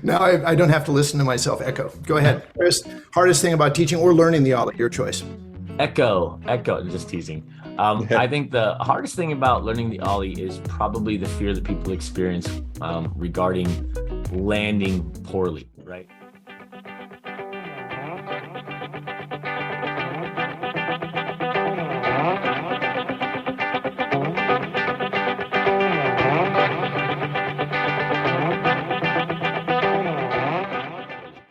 Now I don't have to listen to myself echo. Go ahead. Chris, hardest thing about teaching or learning the Ollie, your choice. Echo, just teasing. I think the hardest thing about learning the Ollie is probably the fear that people experience regarding landing poorly, right?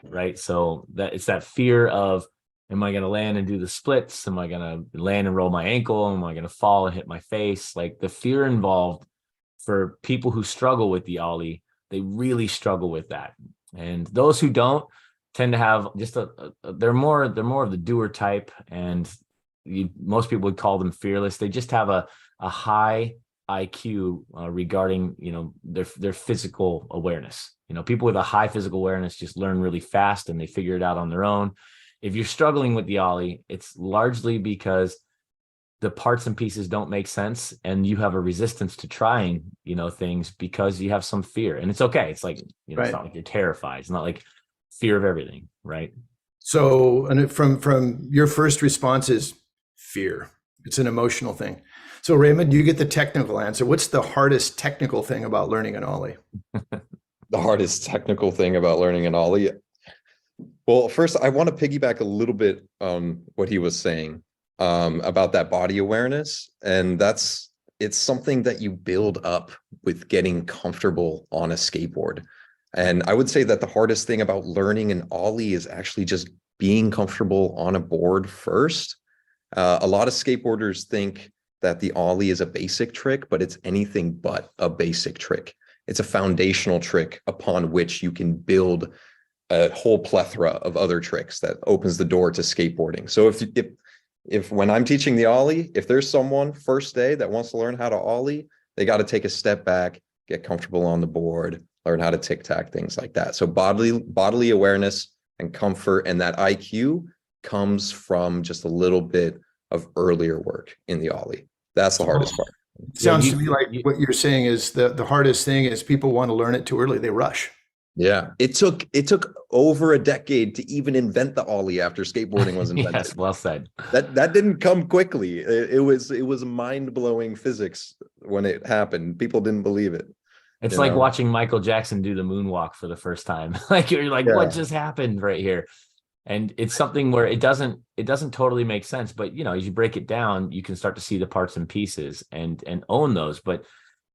Right. So that it's that fear of, am I going to land and do the splits? Am I going to land and roll my ankle? Am I going to fall and hit my face? Like the fear involved for people who struggle with the Ollie, they really struggle with that. And those who don't tend to have just they're more of the doer type, and most people would call them fearless. They just have a high IQ regarding their physical awareness. People with a high physical awareness just learn really fast and they figure it out on their own. If you're struggling with the Ollie, it's largely because the parts and pieces don't make sense and you have a resistance to trying, things because you have some fear. And it's okay. It's like, Right. It's not like you're terrified. It's not like fear of everything, right? So, and from your first response is fear. It's an emotional thing. So, Raymond, you get the technical answer. What's the hardest technical thing about learning an Ollie? The hardest technical thing about learning an Ollie. Well, first, I want to piggyback a little bit on what he was saying about that body awareness. And it's something that you build up with getting comfortable on a skateboard. And I would say that the hardest thing about learning an Ollie is actually just being comfortable on a board first. A lot of skateboarders think that the Ollie is a basic trick, but it's anything but a basic trick. It's a foundational trick upon which you can build a whole plethora of other tricks that opens the door to skateboarding. So if when I'm teaching the Ollie, if there's someone first day that wants to learn how to Ollie, they got to take a step back, get comfortable on the board, learn how to tic-tac, things like that. So bodily awareness and comfort and that IQ comes from just a little bit of earlier work in the Ollie. That's the hardest part. Sounds to me like what you're saying is the hardest thing is people want to learn it too early. They rush. Yeah, it took over a decade to even invent the Ollie after skateboarding was invented. Yes, well said. That didn't come quickly. It was mind-blowing physics when it happened. People didn't believe it. It's like watching Michael Jackson do the moonwalk for the first time. Like you're like, what just happened right here? And it's something where it doesn't totally make sense, but as you break it down, you can start to see the parts and pieces and own those. But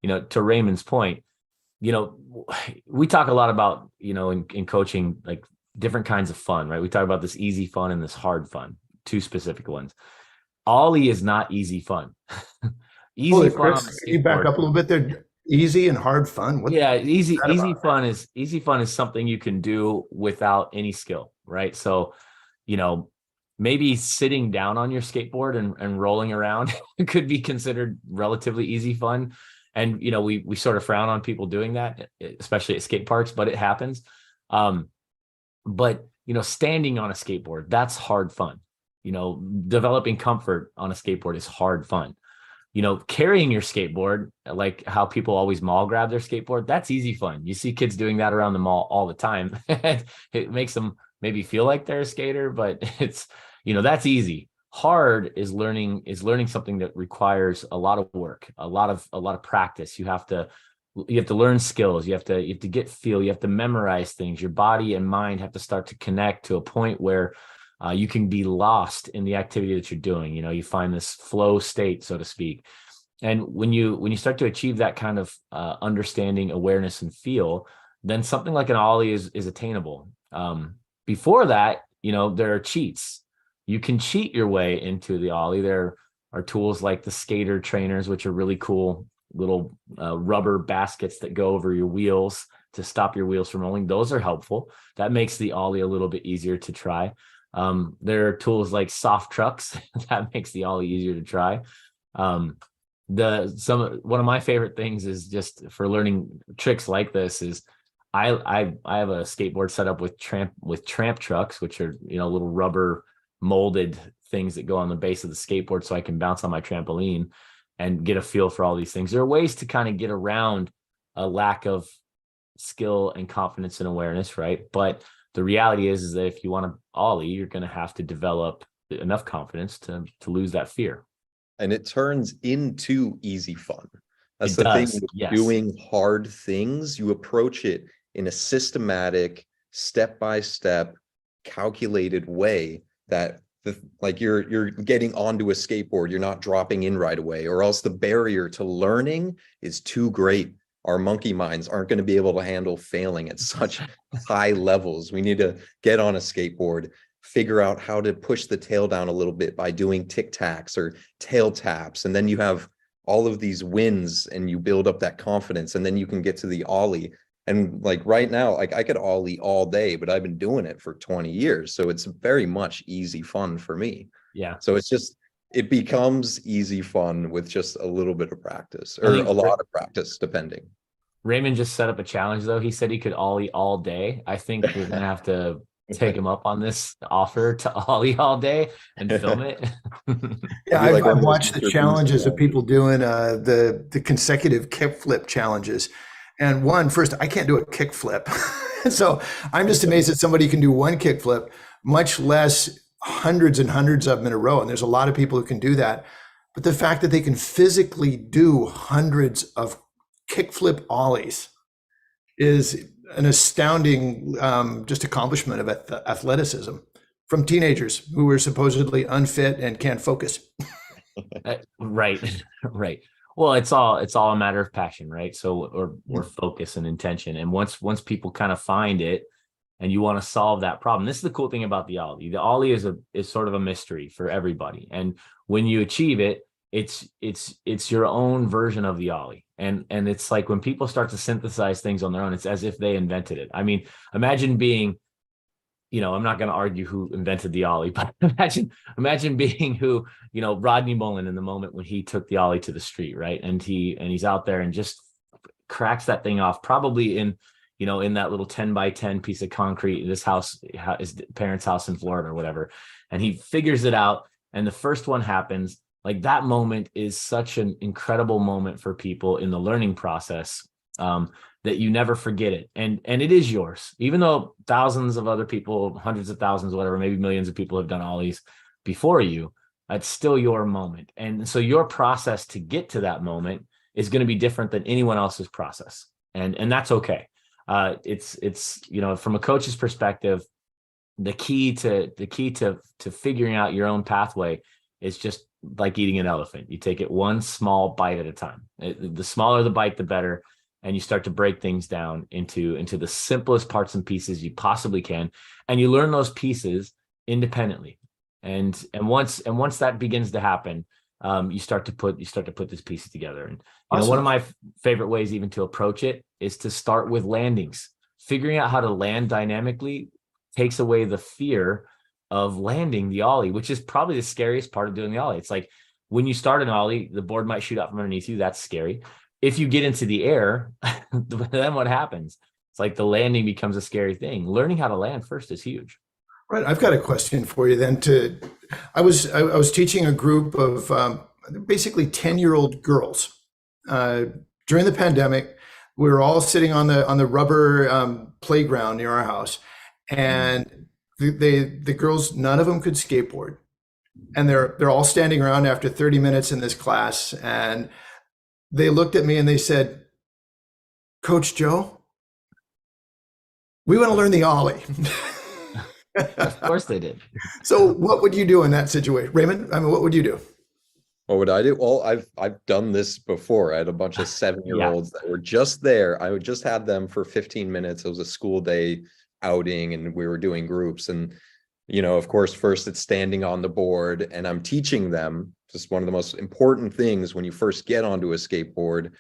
to Raymond's point, we talk a lot about in coaching, like different kinds of fun, right? We talk about this easy fun and this hard fun, two specific ones. Ollie is not easy fun. Easy fun. Chris, can you back up a little bit there? Easy and hard fun. Easy fun is something you can do without any skill, right? So, maybe sitting down on your skateboard and rolling around could be considered relatively easy fun. And, we sort of frown on people doing that, especially at skate parks, but it happens. But standing on a skateboard, that's hard fun. Developing comfort on a skateboard is hard fun. Carrying your skateboard, like how people always mall grab their skateboard, that's easy fun. You see kids doing that around the mall all the time. It makes them maybe feel like they're a skater, but it's, that's easy. Hard is learning something that requires a lot of work, a lot of practice. You have to learn skills. You have to get feel. You have to memorize things. Your body and mind have to start to connect to a point where you can be lost in the activity that you're doing. You find this flow state, so to speak. And when you start to achieve that kind of understanding, awareness, and feel, then something like an Ollie is attainable. Before that, there are cheats. You can cheat your way into the Ollie. There are tools like the skater trainers, which are really cool little rubber baskets that go over your wheels to stop your wheels from rolling. Those are helpful. That makes the Ollie a little bit easier to try. There are tools like soft trucks that makes the Ollie easier to try. One of my favorite things is just for learning tricks like this is I have a skateboard set up with tramp trucks, which are little rubber molded things that go on the base of the skateboard, so I can bounce on my trampoline and get a feel for all these things. There are ways to kind of get around a lack of skill and confidence and awareness, right? But the reality is that if you want to Ollie, you're going to have to develop enough confidence to lose that fear. And it turns into easy fun. That's It the thing does, with yes. doing hard things. You approach it in a systematic, step-by-step, calculated way that like you're getting onto a skateboard, you're not dropping in right away, or else the barrier to learning is too great. Our monkey minds aren't going to be able to handle failing at such high levels. We need to get on a skateboard, figure out how to push the tail down a little bit by doing tic-tacs or tail taps. And then you have all of these wins and you build up that confidence, and then you can get to the Ollie. And like right now, like I could Ollie all day, but I've been doing it for 20 years. So it's very much easy fun for me. Yeah. So it's just, it becomes easy fun with just a little bit of practice, or a lot of practice, depending. Raymond just set up a challenge though. He said he could Ollie all day. I think we're going to have to take him up on this offer to Ollie all day and film it. Yeah, I'd be like one I've of those watched the Mr. Beast challenges of challenges. people doing the consecutive kickflip challenges. And first, I can't do a kickflip. So I'm just amazed that somebody can do one kickflip, much less hundreds and hundreds of them in a row. And there's a lot of people who can do that. But the fact that they can physically do hundreds of kickflip ollies is an astounding just accomplishment of athleticism from teenagers who were supposedly unfit and can't focus. Right. Right. Well, it's all a matter of passion, right? So, or focus and intention. And once people kind of find it and you want to solve that problem, this is the cool thing about the Ollie. The Ollie is sort of a mystery for everybody. And when you achieve it, it's your own version of the Ollie. And it's like when people start to synthesize things on their own, it's as if they invented it. I mean, imagine being, I'm not going to argue who invented the Ollie, but imagine being who, Rodney Mullen in the moment when he took the Ollie to the street, right? And he's out there and just cracks that thing off, probably in that little 10 by 10 piece of concrete in his house, his parents' house in Florida or whatever. And he figures it out. And the first one happens. Like that moment is such an incredible moment for people in the learning process. That you never forget it. And it is yours, even though thousands of other people, hundreds of thousands, whatever, maybe millions of people have done Ollies before you. It's still your moment. And so your process to get to that moment is going to be different than anyone else's process. And that's okay. It's from a coach's perspective, the key to figuring out your own pathway is just like eating an elephant. You take it one small bite at a time. The smaller the bite, the better. And you start to break things down into the simplest parts and pieces you possibly can. And you learn those pieces independently. And once that begins to happen, you start to put this pieces together. And Awesome. One of my favorite ways even to approach it is to start with landings. Figuring out how to land dynamically takes away the fear of landing the Ollie, which is probably the scariest part of doing the Ollie. It's like when you start an Ollie, the board might shoot out from underneath you. That's scary. If you get into the air, then what happens? It's like the landing becomes a scary thing. Learning how to land first is huge. Right. I've got a question for you then. I was teaching a group of basically 10-year-old girls during the pandemic. We were all sitting on the rubber playground near our house, and the girls, none of them could skateboard, and they're all standing around after 30 minutes in this class, and they looked at me and they said, "Coach Joe, we want to learn the Ollie." Of course they did. So what would you do in that situation? Raymond, I mean, what would you do? What would I do? Well, I've done this before. I had a bunch of 7-year-olds that were just there. I just had them for 15 minutes. It was a school day outing and we were doing groups. And, of course, first it's standing on the board and I'm teaching them. Just one of the most important things when you first get onto a skateboard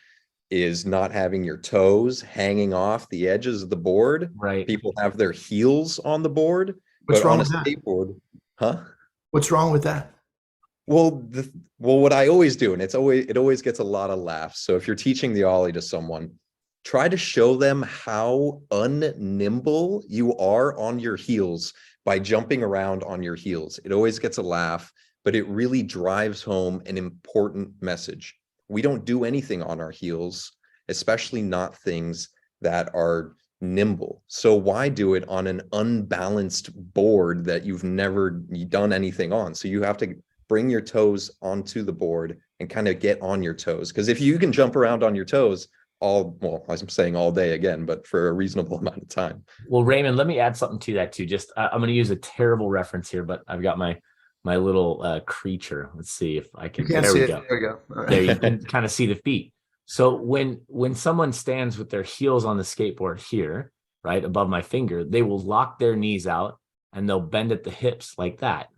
is not having your toes hanging off the edges of the board. Right. People have their heels on the board. What's but wrong on a with that? skateboard, huh? What's wrong with that? Well, what I always do, and it always gets a lot of laughs. So if you're teaching the Ollie to someone, try to show them how unnimble you are on your heels by jumping around on your heels. It always gets a laugh, but it really drives home an important message. We don't do anything on our heels, especially not things that are nimble. So why do it on an unbalanced board that you've never done anything on? So you have to bring your toes onto the board and kind of get on your toes. Because if you can jump around on your toes I'm saying all day again, but for a reasonable amount of time. Well, Raymond, let me add something to that too. Just I'm going to use a terrible reference here, but I've got my little creature. Let's see if I can. You can't There see we it. go. There you go. All right. There you can kind of see the feet. So when someone stands with their heels on the skateboard here, right above my finger, they will lock their knees out and they'll bend at the hips like that.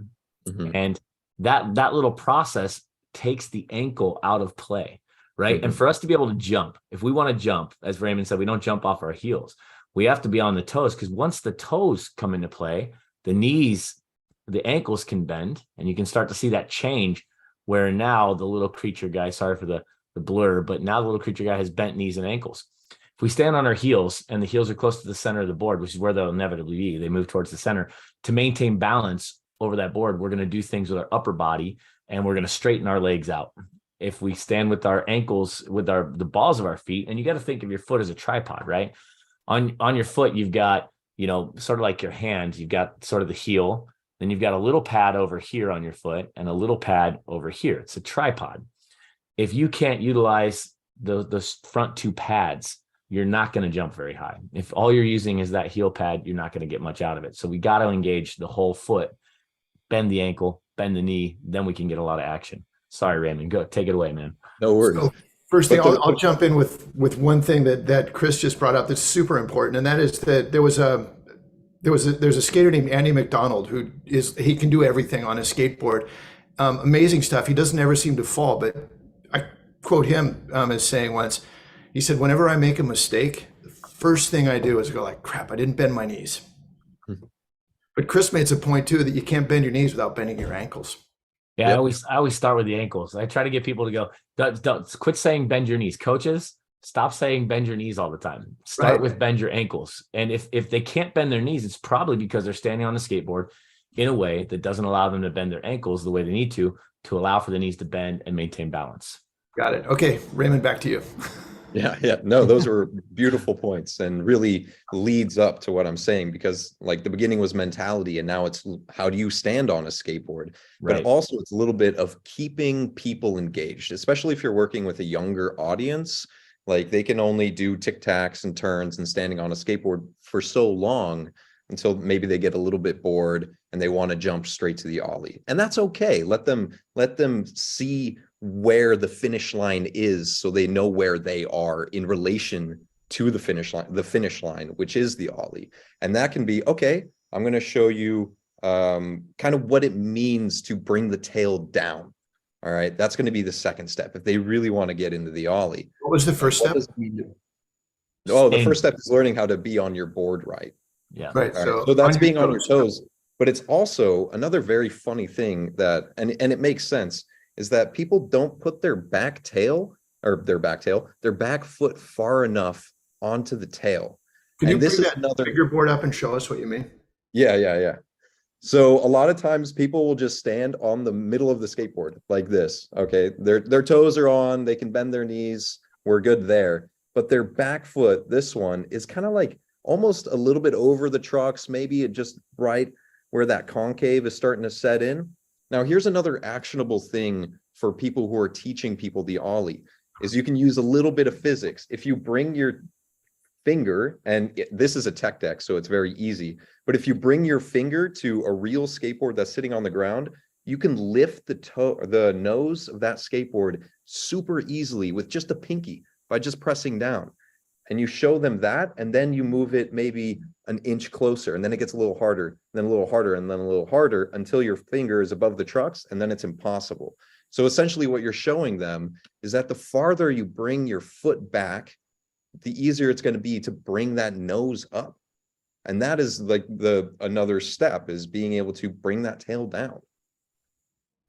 Mhm. And that little process takes the ankle out of play, right? And for us to be able to jump, if we want to jump, as Raymond said, we don't jump off our heels. We have to be on the toes, because once the toes come into play, the knees, the ankles can bend, and you can start to see that change where now the little creature guy, sorry for the blur, but now the little creature guy has bent knees and ankles. If we stand on our heels and the heels are close to the center of the board, which is where they'll inevitably be, they move towards the center. To maintain balance over that board, we're going to do things with our upper body, and we're going to straighten our legs out. If we stand with our ankles, with the balls of our feet, and you got to think of your foot as a tripod, right? On your foot, you've got, sort of like your hand, you've got sort of the heel, then you've got a little pad over here on your foot and a little pad over here. It's a tripod. If you can't utilize those front two pads, you're not going to jump very high. If all you're using is that heel pad, you're not going to get much out of it. So we got to engage the whole foot, bend the ankle, bend the knee, then we can get a lot of action. Sorry, Raymond, go take it away, man. No worries. So first thing, I'll jump in with one thing that Chris just brought up that's super important, and that is that there's a skater named Andy McDonald he can do everything on a skateboard, amazing stuff. He doesn't ever seem to fall, but I quote him as saying once, he said, "Whenever I make a mistake, the first thing I do is go like, crap, I didn't bend my knees." But Chris made a point too that you can't bend your knees without bending your ankles. Yeah, Yep. I always start with the ankles. I try to get people to go, don't quit saying bend your knees. Coaches, stop saying bend your knees all the time. Start Right. with bend your ankles. And if they can't bend their knees, it's probably because they're standing on the skateboard in a way that doesn't allow them to bend their ankles the way they need to allow for the knees to bend and maintain balance. Got it. Okay, Raymond, back to you. Yeah. No, those were beautiful points and really leads up to what I'm saying, because like the beginning was mentality and now it's how do you stand on a skateboard? Right. But also it's a little bit of keeping people engaged, especially if you're working with a younger audience. Like they can only do tic-tacs and turns and standing on a skateboard for so long until maybe they get a little bit bored and they want to jump straight to the ollie. And that's okay. Let them see where the finish line is so they know where they are in relation to the finish line, which is the ollie. And that can be, okay, I'm going to show you kind of what it means to bring the tail down. All right, that's going to be the second step if they really want to get into the ollie. What was the first step? The first step is learning how to be on your board right. Yeah. Right. So that's being on your toes. But it's also another very funny thing that, and it makes sense, is that people don't put their back foot far enough onto the tail. Can And you this bring is that another figure board up and show us what you mean? Yeah. So a lot of times people will just stand on the middle of the skateboard like this. Okay, their toes are on, they can bend their knees, we're good there. But their back foot, this one, is kind of like almost a little bit over the trucks, maybe it just right where that concave is starting to set in. Now, here's another actionable thing for people who are teaching people the ollie, is you can use a little bit of physics. If you bring your finger, and this is a tech deck, so it's very easy, but if you bring your finger to a real skateboard that's sitting on the ground, you can lift the nose of that skateboard super easily with just a pinky by just pressing down. And you show them that, and then you move it maybe an inch closer, and then it gets a little harder, then a little harder, and then a little harder until your finger is above the trucks, and then it's impossible. So essentially what you're showing them is that the farther you bring your foot back, the easier it's going to be to bring that nose up. And that is like another step, is being able to bring that tail down.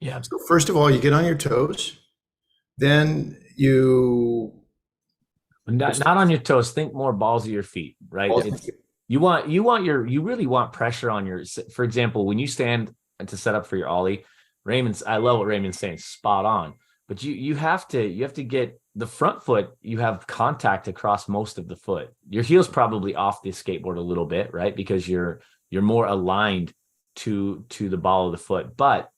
Yeah. So first of all, you get on your toes, then you Not on your toes. Think more balls of your feet, right? You really want pressure on your, for example, when you stand to set up for your ollie, I love what Raymond's saying, spot on. But you have to get the front foot, you have contact across most of the foot. Your heel's probably off the skateboard a little bit, right? Because you're more aligned to the ball of the foot, but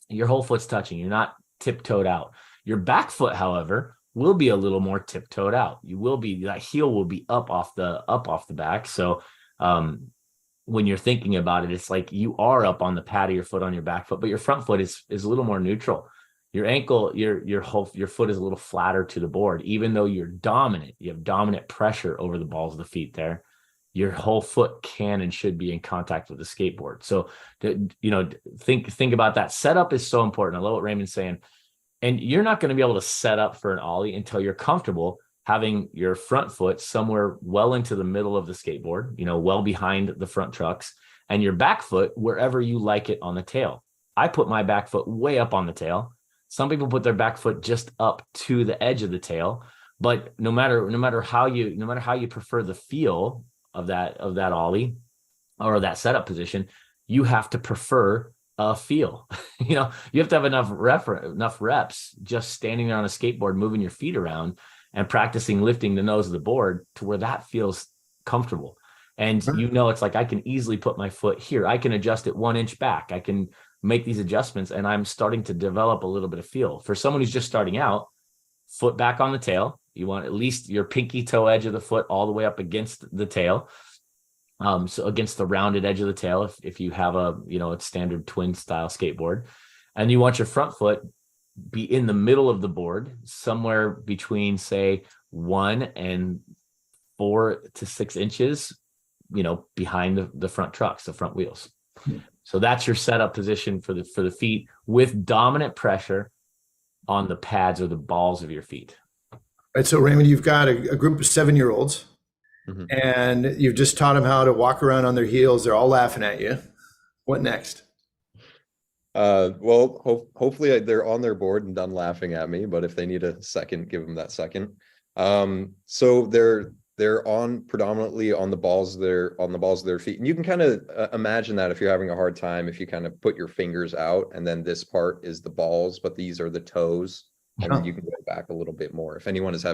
your whole foot's touching. You're not tiptoed out. Your back foot, however, will be a little more tiptoed out. That heel will be up off the back. So when you're thinking about it, it's like you are up on the pad of your foot on your back foot, but your front foot is a little more neutral. Your ankle, your foot is a little flatter to the board, even though you're dominant. You have dominant pressure over the balls of the feet there. Your whole foot can and should be in contact with the skateboard. So, think about that. Setup is so important. I love what Raymond's saying. And you're not going to be able to set up for an ollie until you're comfortable having your front foot somewhere well into the middle of the skateboard, well behind the front trucks, and your back foot wherever you like it on the tail. I put my back foot way up on the tail. Some people put their back foot just up to the edge of the tail. But no matter how you prefer the feel of that ollie or that setup position, you have to prefer a feel. You have to have enough reps just standing there on a skateboard, moving your feet around and practicing lifting the nose of the board to where that feels comfortable. And it's like, I can easily put my foot here. I can adjust it 1 inch back. I can make these adjustments, and I'm starting to develop a little bit of feel. For someone who's just starting out, foot back on the tail. You want at least your pinky toe edge of the foot all the way up against the tail. So against the rounded edge of the tail, if you have a standard twin style skateboard, and you want your front foot be in the middle of the board, somewhere between, say, 1 and 4 to 6 inches, behind the front trucks, the front wheels. So that's your setup position for the feet, with dominant pressure on the pads or the balls of your feet. Right. So Raymond, you've got a group of 7-year-olds, and you've just taught them how to walk around on their heels. They're all laughing at you. What next? Hopefully they're on their board and done laughing at me, but if they need a second, give them that second. So they're on predominantly on the balls of their feet. And you can kind of imagine that if you're having a hard time, if you kind of put your fingers out and then this part is the balls, but these are the toes. And then you can go back a little bit more. If anyone is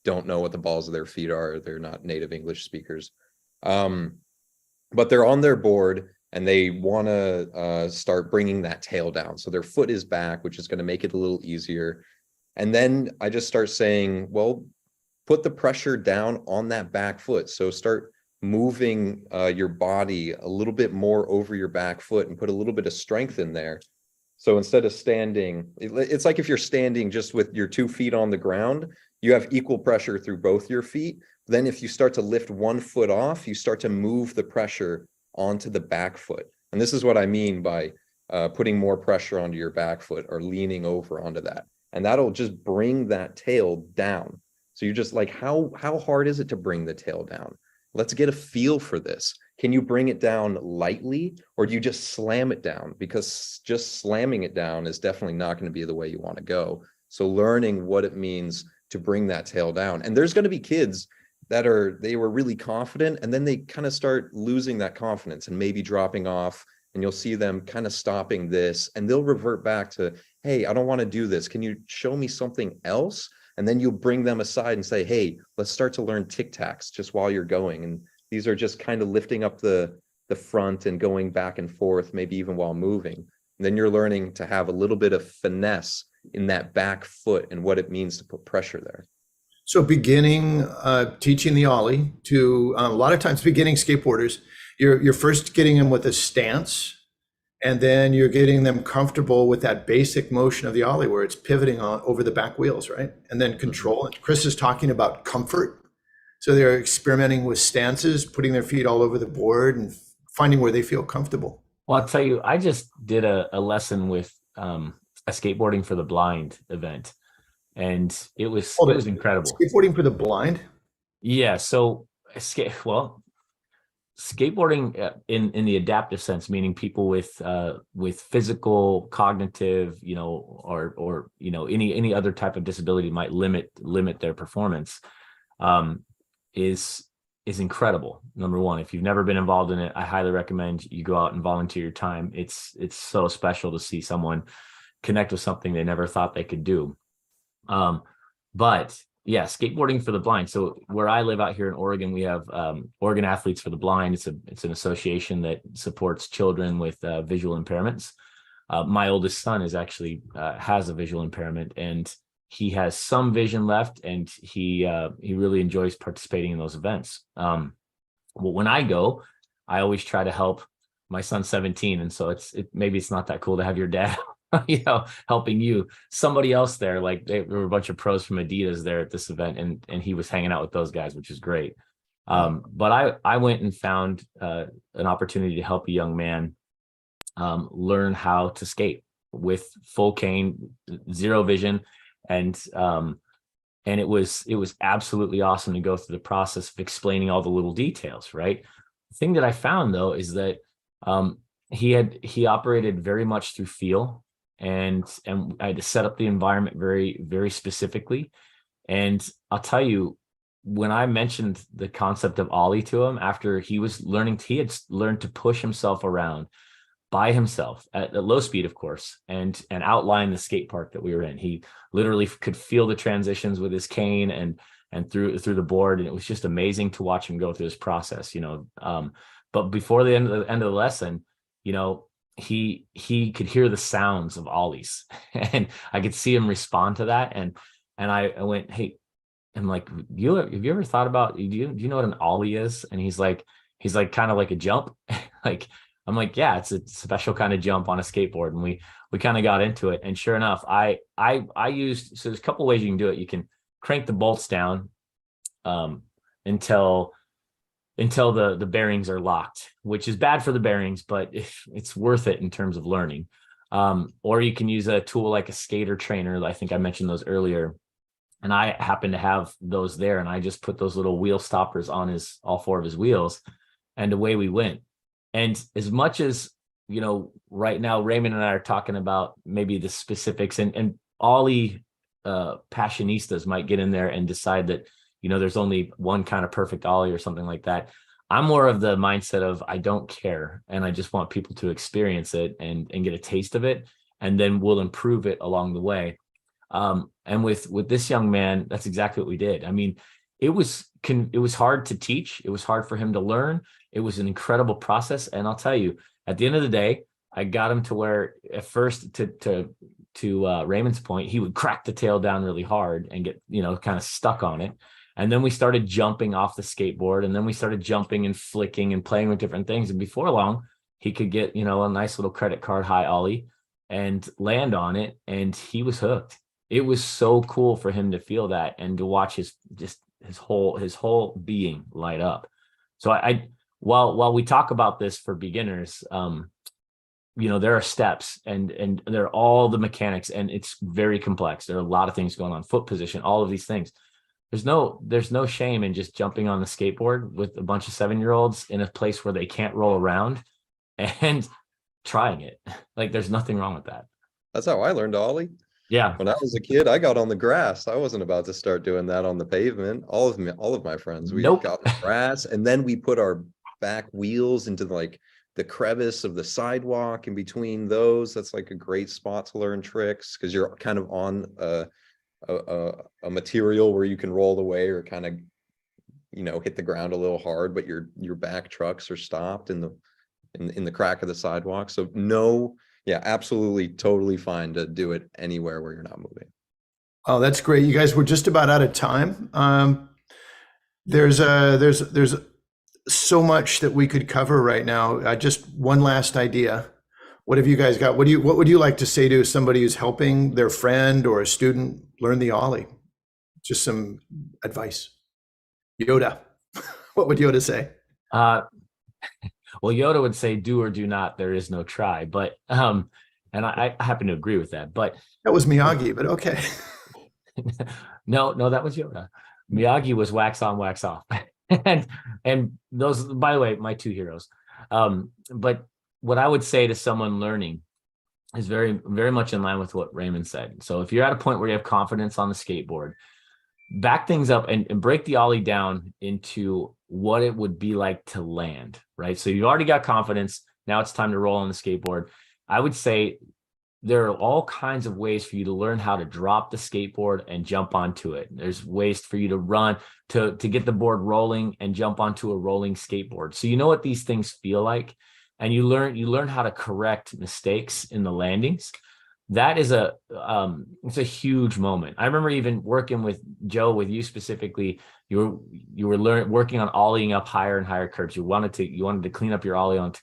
don't know what the balls of their feet are, they're not native English speakers. But they're on their board and they want to start bringing that tail down. So their foot is back, which is going to make it a little easier. And then I just start saying, well, put the pressure down on that back foot. So start moving your body a little bit more over your back foot and put a little bit of strength in there. So instead of standing, it's like if you're standing just with your 2 feet on the ground, you have equal pressure through both your feet. Then if you start to lift 1 foot off, you start to move the pressure onto the back foot. And this is what I mean by putting more pressure onto your back foot or leaning over onto that. And that'll just bring that tail down. So you're just like, how hard is it to bring the tail down? Let's get a feel for this. Can you bring it down lightly, or do you just slam it down? Because just slamming it down is definitely not going to be the way you want to go. So learning what it means to bring that tail down. And there's going to be kids they were really confident, and then they kind of start losing that confidence and maybe dropping off, and you'll see them kind of stopping this, and they'll revert back to, hey, I don't want to do this. Can you show me something else? And then you'll bring them aside and say, hey, let's start to learn tic-tacs just while you're going. And these are just kind of lifting up the front and going back and forth, maybe even while moving. And then you're learning to have a little bit of finesse in that back foot and what it means to put pressure there. So teaching the ollie to a lot of times beginning skateboarders, you're first getting them with a stance, and then you're getting them comfortable with that basic motion of the ollie where it's pivoting over the back wheels, right? And then control. And Chris is talking about comfort. So they're experimenting with stances, putting their feet all over the board and finding where they feel comfortable. Well, I'll tell you, I just did a lesson with a skateboarding for the blind event, and it was incredible. Skateboarding for the blind? Yeah. So skateboarding in the adaptive sense, meaning people with physical, cognitive, or any other type of disability might limit their performance, is incredible. Number one, if you've never been involved in it, I highly recommend you go out and volunteer your time. It's so special to see someone connect with something they never thought they could do. But yeah, skateboarding for the blind. So where I live out here in Oregon, we have Oregon Athletes for the Blind. It's an association that supports children with visual impairments. My oldest son is actually has a visual impairment, and he has some vision left, and he really enjoys participating in those events. Well, when I go, I always try to help. My son's 17, and so maybe it's not that cool to have your dad helping you. Somebody else there, like there were a bunch of pros from Adidas there at this event, and he was hanging out with those guys, which is great. But I went and found an opportunity to help a young man learn how to skate with full cane, zero vision, and it was absolutely awesome to go through the process of explaining all the little details. Right. The thing that I found though is that he operated very much through feel, and I had to set up the environment very, very specifically. And I'll tell you, when I mentioned the concept of Ollie to him, after he had learned to push himself around by himself at low speed, of course, and outline the skate park that we were in. He literally could feel the transitions with his cane and through the board, and it was just amazing to watch him go through this process. But before the end of the lesson, he could hear the sounds of Ollies, and I could see him respond to that. And I went, hey, I'm like, have you ever thought about, do you know what an Ollie is? And he's like kind of like a jump. Like, I'm like, yeah, it's a special kind of jump on a skateboard. And we kind of got into it. And sure enough, I used, so there's a couple ways you can do it. You can crank the bolts down until the bearings are locked, which is bad for the bearings, but it's worth it in terms of learning. Or you can use a tool like a skater trainer. I think I mentioned those earlier. And I happen to have those there. And I just put those little wheel stoppers on all four of his wheels, and away we went. And as much as, right now, Raymond and I are talking about maybe the specifics, and Ollie passionistas might get in there and decide that, there's only one kind of perfect Ollie or something like that. I'm more of the mindset of I don't care, and I just want people to experience it and get a taste of it, and then we'll improve it along the way. And with this young man, that's exactly what we did. I mean, it was hard to teach. It was hard for him to learn. It was an incredible process. And I'll tell you, at the end of the day, I got him to where at first, to Raymond's point, he would crack the tail down really hard and get, kind of stuck on it. And then we started jumping off the skateboard, and then we started jumping and flicking and playing with different things. And before long, he could get, a nice little credit card high Ollie and land on it. And he was hooked. It was so cool for him to feel that and to watch his whole being light up. So while we talk about this for beginners, there are steps and there are all the mechanics, and it's very complex. There are a lot of things going on, foot position, all of these things. There's no shame in just jumping on the skateboard with a bunch of 7-year-olds in a place where they can't roll around and trying it. Like, there's nothing wrong with that. That's how I learned Ollie. Yeah. When I was a kid, I got on the grass. I wasn't about to start doing that on the pavement. All of my friends, we got on the grass, and then we put our back wheels into the crevice of the sidewalk in between those. That's like a great spot to learn tricks, because you're kind of on a material where you can roll away or kind of, hit the ground a little hard, but your back trucks are stopped in the crack of the sidewalk. So yeah, absolutely, totally fine to do it anywhere where you're not moving. Oh, that's great. You guys, we're just about out of time. There's so much that we could cover right now. Just one last idea. What have you guys got? What would you like to say to somebody who's helping their friend or a student learn the Ollie? Just some advice. Yoda. What would Yoda say? Well, Yoda would say, do or do not, there is no try. But, and I happen to agree with that, but. That was Miyagi, but okay. No, that was Yoda. Miyagi was wax on, wax off. and those, by the way, my two heroes. But what I would say to someone learning is very, very much in line with what Raymond said. So if you're at a point where you have confidence on the skateboard, back things up and break the Ollie down into what it would be like to land, right? So you've already got confidence. Now it's time to roll on the skateboard. I would say there are all kinds of ways for you to learn how to drop the skateboard and jump onto it. There's ways for you to run, to get the board rolling and jump onto a rolling skateboard. So you know what these things feel like, and you learn how to correct mistakes in the landings. That is it's a huge moment. I remember even working with Joe, with you specifically, you were working on ollieing up higher and higher curbs. You wanted to clean up your ollie on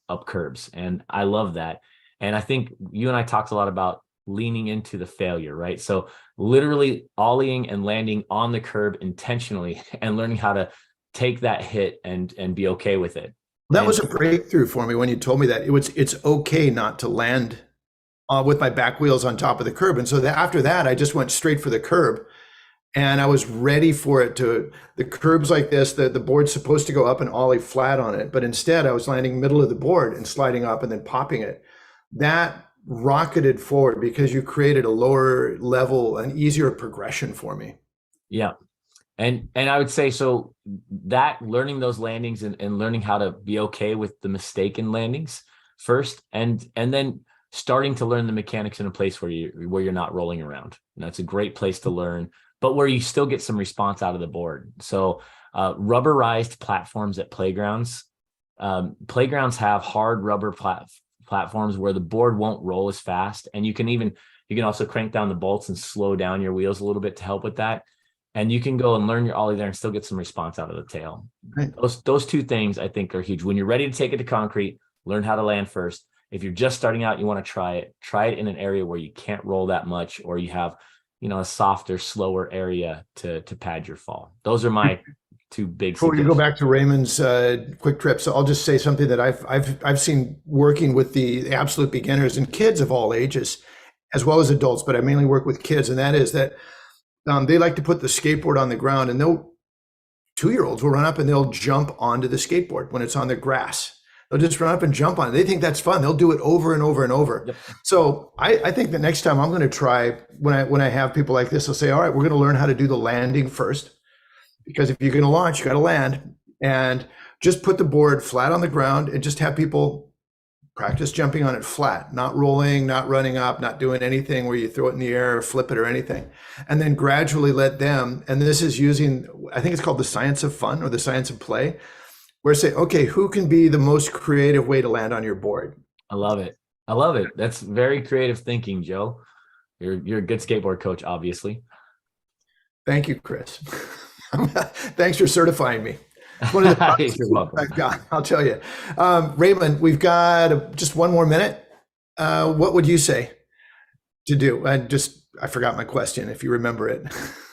up curbs. And I love that. And I think you and I talked a lot about leaning into the failure, right? So literally ollieing and landing on the curb intentionally and learning how to take that hit and be okay with it. That was a breakthrough for me when you told me that it's okay not to land with my back wheels on top of the curb. And so after that, I just went straight for the curb, and I was ready for it the curbs like this, the board's supposed to go up and ollie flat on it. But instead I was landing middle of the board and sliding up and then popping it. That rocketed forward because you created a lower level, an easier progression for me. Yeah. And I would say, so that learning those landings and learning how to be okay with the mistaken landings first, and then starting to learn the mechanics in a place where you're not rolling around. And that's a great place to learn, but where you still get some response out of the board. So rubberized platforms at playgrounds. Playgrounds have hard rubber platforms where the board won't roll as fast. And you can also crank down the bolts and slow down your wheels a little bit to help with that. And you can go and learn your ollie there and still get some response out of the tail. Right. Those two things I think are huge. When you're ready to take it to concrete, learn how to land first. If you're just starting out, you want to try it in an area where you can't roll that much, or you have, a softer, slower area to pad your fall. Those are my two big. Before you go back to Raymond's quick trips, I'll just say something that I've seen working with the absolute beginners and kids of all ages, as well as adults, but I mainly work with kids, and that is that they like to put the skateboard on the ground, and 2-year-olds will run up and they'll jump onto the skateboard when it's on the grass. They'll just run up and jump on it. They think that's fun. They'll do it over and over and over. Yep. So I think the next time I'm going to try, when I have people like this, I'll say, all right, we're going to learn how to do the landing first, because if you're going to launch, you got to land, and just put the board flat on the ground and just have people practice jumping on it flat, not rolling, not running up, not doing anything where you throw it in the air or flip it or anything. And then gradually let them, and this is using, I think it's called the science of fun or the science of play, where say, okay, who can be the most creative way to land on your board? I love it. That's very creative thinking, Joe. You're a good skateboard coach, obviously. Thank you, Chris. Thanks for certifying me. One of the You're welcome. I've got, I'll tell you. Raymond, we've got just one more minute. What would you say to do? I forgot my question, if you remember it.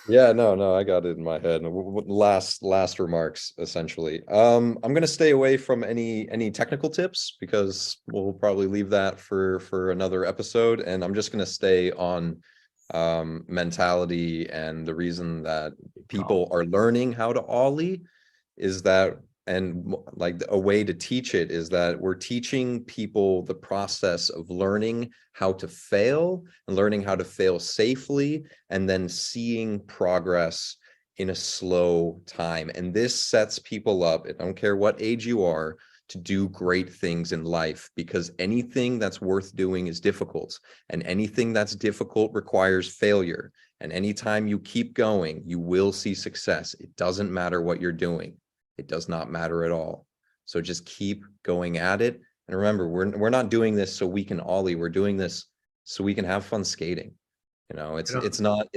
Yeah, no, I got it in my head. Last remarks, essentially. I'm going to stay away from any technical tips, because we'll probably leave that for another episode. And I'm just going to stay on mentality, and the reason that people are learning how to ollie is that, and like a way to teach it is that we're teaching people the process of learning how to fail and learning how to fail safely, and then seeing progress in a slow time. And this sets people up, I don't care what age you are, to do great things in life, because anything that's worth doing is difficult, and anything that's difficult requires failure. And anytime you keep going, you will see success. It doesn't matter what you're doing. It does not matter at all. So just keep going at it. And remember, we're not doing this so we can ollie. We're doing this so we can have fun skating. It's not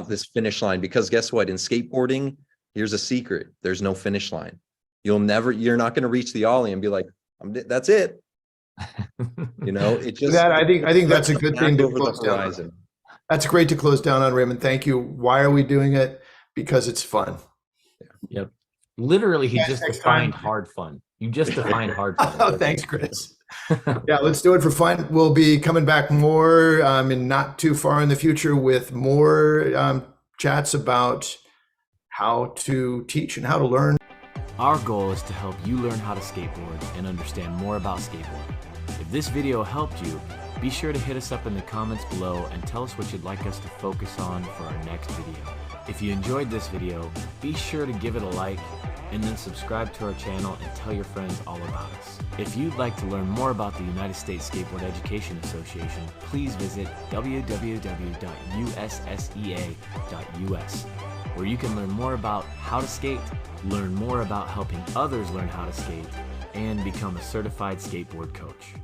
this finish line, because guess what? In skateboarding, here's a secret. There's no finish line. You're not going to reach the ollie and be like, that's it. It just, I think that's a good thing to close down. That's great to close down on, Raymond. Thank you. Why are we doing it? Because it's fun. Yep. Literally, he just defined hard fun. You just defined hard fun. Oh, thanks, Chris. Yeah, let's do it for fun. We'll be coming back more in not too far in the future with more chats about how to teach and how to learn. Our goal is to help you learn how to skateboard and understand more about skateboarding. If this video helped you, be sure to hit us up in the comments below and tell us what you'd like us to focus on for our next video. If you enjoyed this video, be sure to give it a like and then subscribe to our channel and tell your friends all about us. If you'd like to learn more about the United States Skateboard Education Association, please visit www.ussea.us, where you can learn more about how to skate, learn more about helping others learn how to skate, and become a certified skateboard coach.